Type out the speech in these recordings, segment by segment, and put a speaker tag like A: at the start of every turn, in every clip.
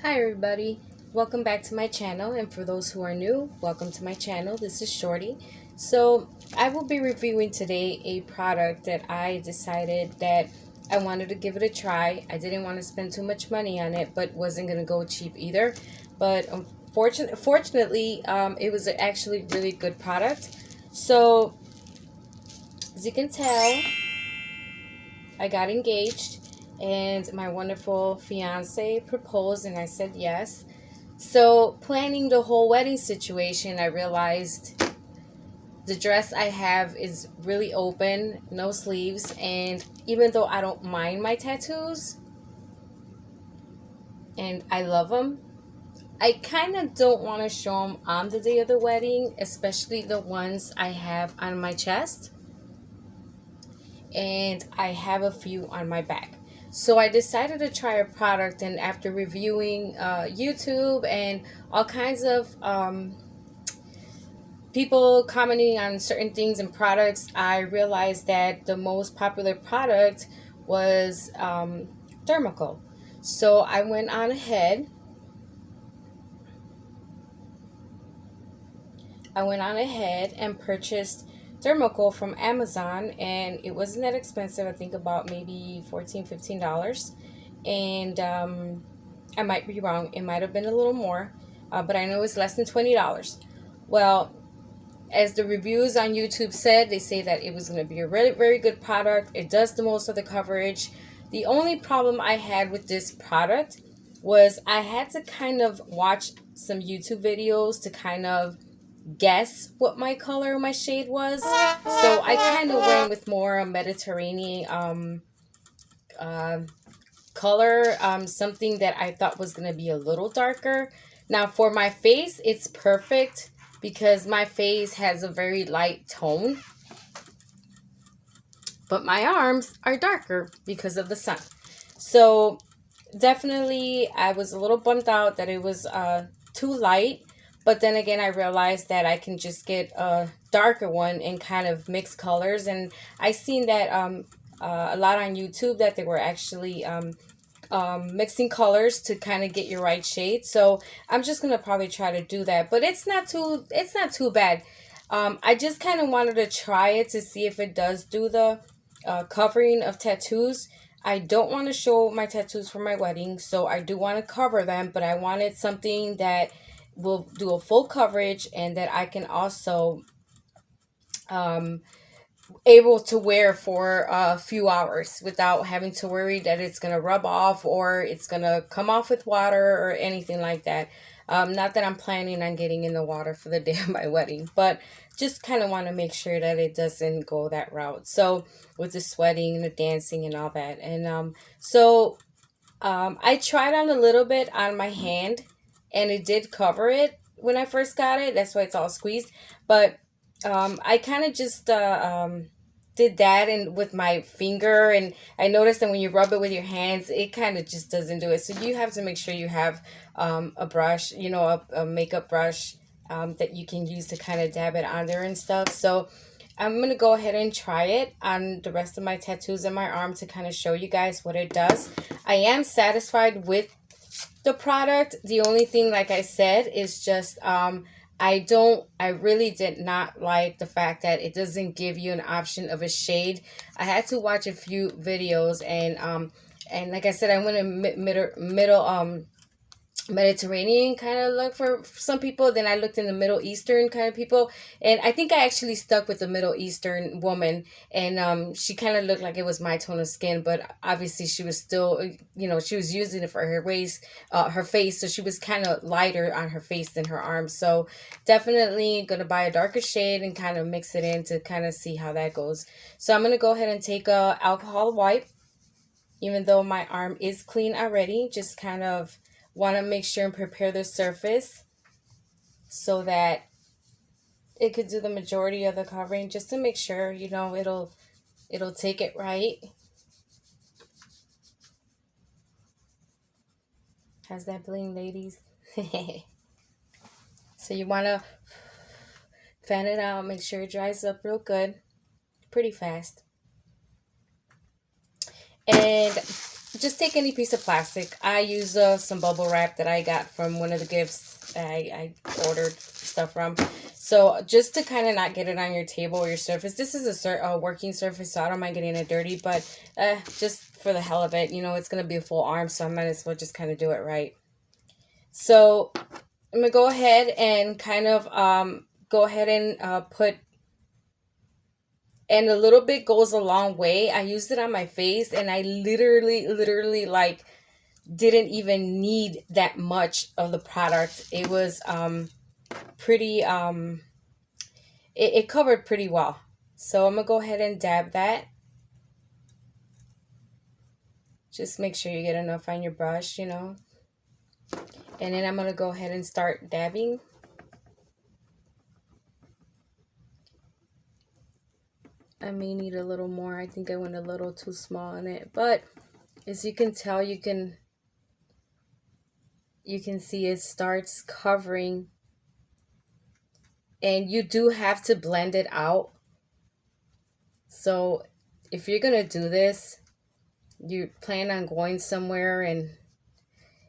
A: Hi everybody, welcome back to my channel, and for those who are new, welcome to my channel. This is Shorty. So I will be reviewing today a product that I decided that I wanted to give it a try. I didn't want to spend too much money on it, but wasn't going to go cheap either. But fortunately, it was actually really good product. So as you can tell, I got engaged and my wonderful fiance proposed and I said yes. So, planning the whole wedding situation, I realized the dress I have is really open, no sleeves, and even though I don't mind my tattoos and I love them, I kind of don't want to show them on the day of the wedding, especially the ones I have on my chest, and I have a few on my back. So I decided to try a product, and after reviewing YouTube and all kinds of people commenting on certain things and products, I realized that the most popular product was Dermacol. So I went on ahead and purchased Dermacol from Amazon, and it wasn't that expensive. I think about maybe $14-15, and I might be wrong. It might have been a little more, but I know it's less than $20. Well, as the reviews on YouTube said, they say that it was going to be a really very good product. It does the most of the coverage. The only problem I had with this product was I had to kind of watch some YouTube videos to kind of guess what my color, my shade was. So I kind of went with more a Mediterranean uh, color, something that I thought was going to be a little darker. Now for my face, it's perfect because my face has a very light tone, but my arms are darker because of the sun. So definitely I was a little bummed out that it was too light, but then again I realized that I can just get a darker one and kind of mix colors, and I seen that a lot on YouTube that they were actually mixing colors to kind of get your right shade. So I'm just gonna probably try to do that, but it's not too bad. I just kind of wanted to try it to see if it does do the covering of tattoos. I don't want to show my tattoos for my wedding, so I do want to cover them, but I wanted something that will do a full coverage and that I can also um, able to wear for a few hours without having to worry that it's going to rub off or it's going to come off with water or anything like that. Not that I'm planning on getting in the water for the day of my wedding, but just kind of want to make sure that it doesn't go that route. So with the sweating, the dancing, and all that. And I tried on a little bit on my hand, and it did cover it when I first got it. That's why it's all squeezed. But I kind of just did that and with my finger, and I noticed that when you rub it with your hands, it kind of just doesn't do it. So you have to make sure you have a brush, a makeup brush that you can use to kind of dab it on there and stuff. So I'm going to go ahead and try it on the rest of my tattoos in my arm to kind of show you guys what it does. I am satisfied with the product. The only thing, like I said, is just I really did not like the fact that it doesn't give you an option of a shade. I had to watch a few videos, and like I said, I went in middle Mediterranean kind of look for some people. Then I looked in the Middle Eastern kind of people, and I think I actually stuck with the Middle Eastern woman, and she kind of looked like it was my tone of skin, but obviously she was still, she was using it for her waist, her face, so she was kind of lighter on her face than her arms. So definitely gonna buy a darker shade and kind of mix it in to kind of see how that goes. So I'm gonna go ahead and take a alcohol wipe, even though my arm is clean already. Just kind of want to make sure and prepare the surface so that it could do the majority of the covering, just to make sure it'll take it right. Has that bling, ladies? So you want to fan it out, make sure it dries up real good, pretty fast, and just take any piece of plastic. I use some bubble wrap that I got from one of the gifts I ordered stuff from. So just to kind of not get it on your table or your surface. This is a working surface, so I don't mind getting it dirty. But just for the hell of it, you know, it's going to be a full arm, so I might as well just kind of do it right. So I'm going to go ahead and kind of go ahead and put, and a little bit goes a long way. I used it on my face, and I literally like didn't even need that much of the product. It was pretty it covered pretty well. So I'm gonna go ahead and dab that. Just make sure you get enough on your brush, you know. And then I'm gonna go ahead and start dabbing. I may need a little more. I think I went a little too small on it, but as you can tell, you can see it starts covering, and you do have to blend it out. So if you're gonna do this, you plan on going somewhere, and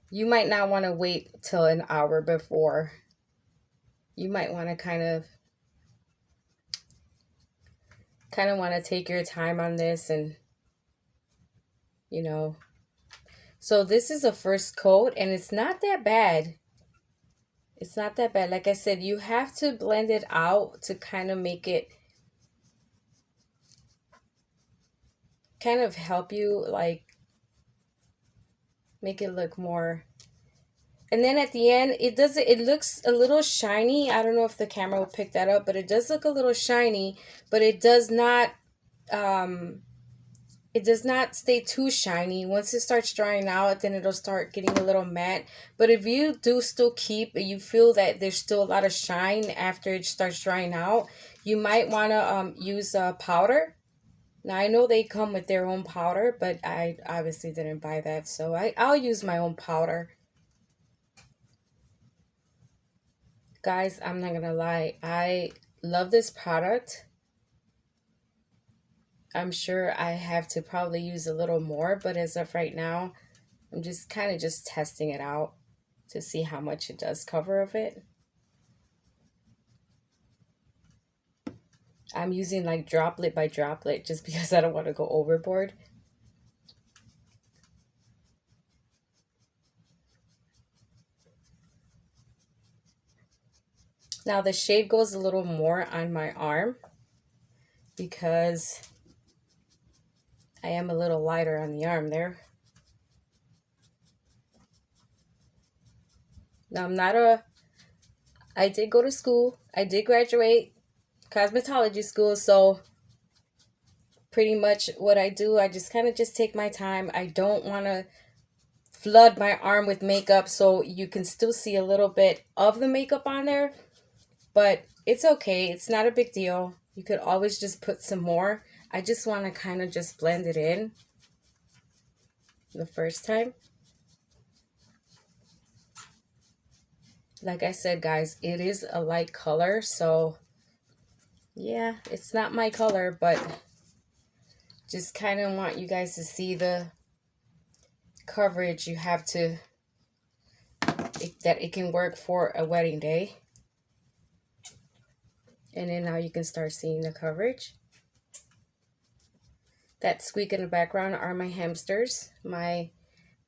A: you might not want to wait till an hour before. You might want to kind of want to take your time on this, and you know. So this is a first coat, and it's not that bad. It's not that bad. Like I said, you have to blend it out to kind of make it, kind of help you like make it look more. And then at the end, it looks a little shiny. I don't know if the camera will pick that up, but it does look a little shiny, but um it does not stay too shiny. Once it starts drying out, then it'll start getting a little matte. But if you do still you feel that there's still a lot of shine after it starts drying out, you might want to use a powder. Now I know they come with their own powder, but I obviously didn't buy that, so I'll use my own powder. Guys, I'm not gonna lie, I love this product. I'm sure I have to probably use a little more, but as of right now, I'm just kind of just testing it out to see how much it does cover of it. I'm using like droplet by droplet just because I don't want to go overboard. Now the shade goes a little more on my arm because I am a little lighter on the arm there. Now I did go to school. I did graduate cosmetology school, so pretty much what I do, I just kind of just take my time. I don't want to flood my arm with makeup, so you can still see a little bit of the makeup on there, but it's okay. It's not a big deal. You could always just put some more. I just want to kind of just blend it in the first time. Like I said, guys, it is a light color, so yeah, it's not my color, but just kind of want you guys to see the coverage you have to, that it can work for a wedding day. And then now you can start seeing the coverage. That squeak in the background are my hamsters. My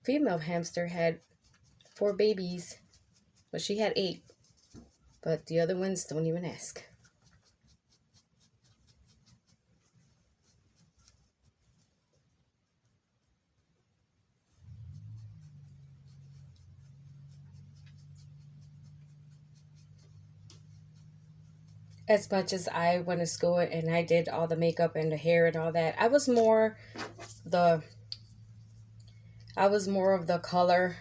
A: female hamster had 4 babies. Well, she had 8. But the other ones, don't even ask. As much as I went to school and I did all the makeup and the hair and all that, the I was more of the color,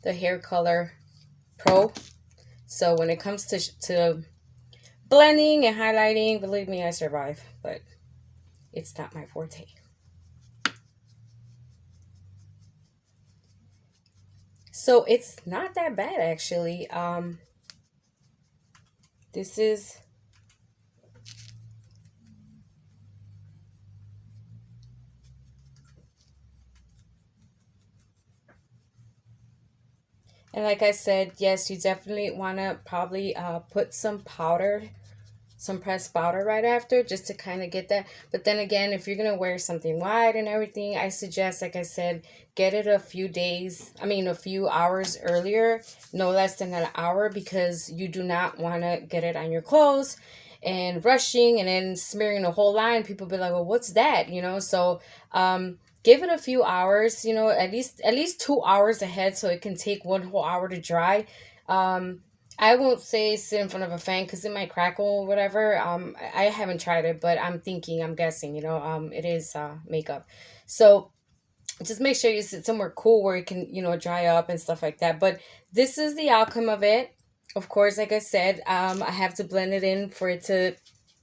A: the hair color pro. So when it comes to blending and highlighting, believe me, I survive, but it's not my forte. So it's not that bad actually. This is, And like I said, yes, you definitely want to probably put some pressed powder right after, just to kind of get that. But then again, if you're going to wear something white and everything, I suggest, like I said, get it a few days, I mean, a few hours earlier, no less than an hour, because you do not want to get it on your clothes and rushing and then smearing the whole line. People be like, well, what's that? So give it a few hours, at least 2 hours ahead, so it can take one whole hour to dry. I won't say sit in front of a fan because it might crackle or whatever. I haven't tried it, but I'm guessing, it is makeup. So just make sure you sit somewhere cool where it can, dry up and stuff like that. But this is the outcome of it. Of course, like I said, I have to blend it in for it to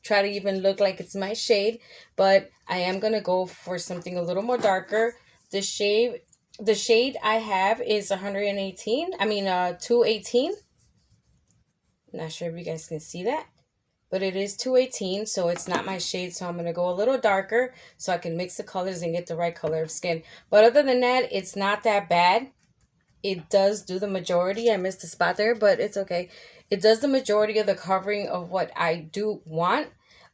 A: try to even look like it's my shade. But I am gonna go for something a little more darker. The shade, the shade I have is 118. I mean, 218. Not sure if you guys can see that, but it is 218, so it's not my shade. So I'm going to go a little darker so I can mix the colors and get the right color of skin. But other than that, it's not that bad. It does do the majority. I missed a spot there, but it's okay. It does the majority of the covering of what I do want.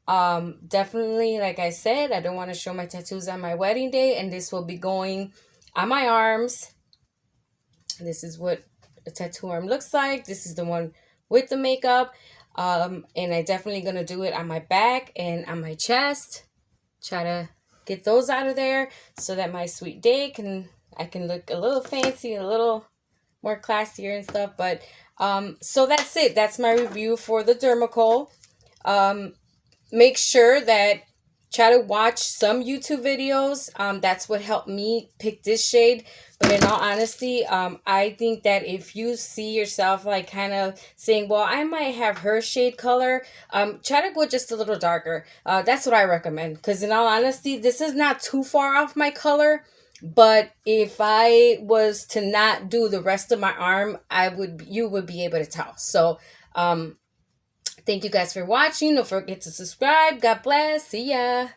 A: Definitely, like I said, I don't want to show my tattoos on my wedding day, and this will be going on my arms. This is what a tattoo arm looks like. This is the one with the makeup. And I definitely gonna do it on my back and on my chest. Try to get those out of there so that my sweet day I can look a little fancy, a little more classier and stuff. But so that's it. That's my review for the Dermacol. Make sure that try to watch some YouTube videos. That's what helped me pick this shade. But in all honesty, I think that if you see yourself like kind of saying, well, I might have her shade color, try to go just a little darker. That's what I recommend. Because in all honesty, this is not too far off my color. But if I was to not do the rest of my arm, you would be able to tell. So, thank you guys for watching. Don't forget to subscribe. God bless. See ya.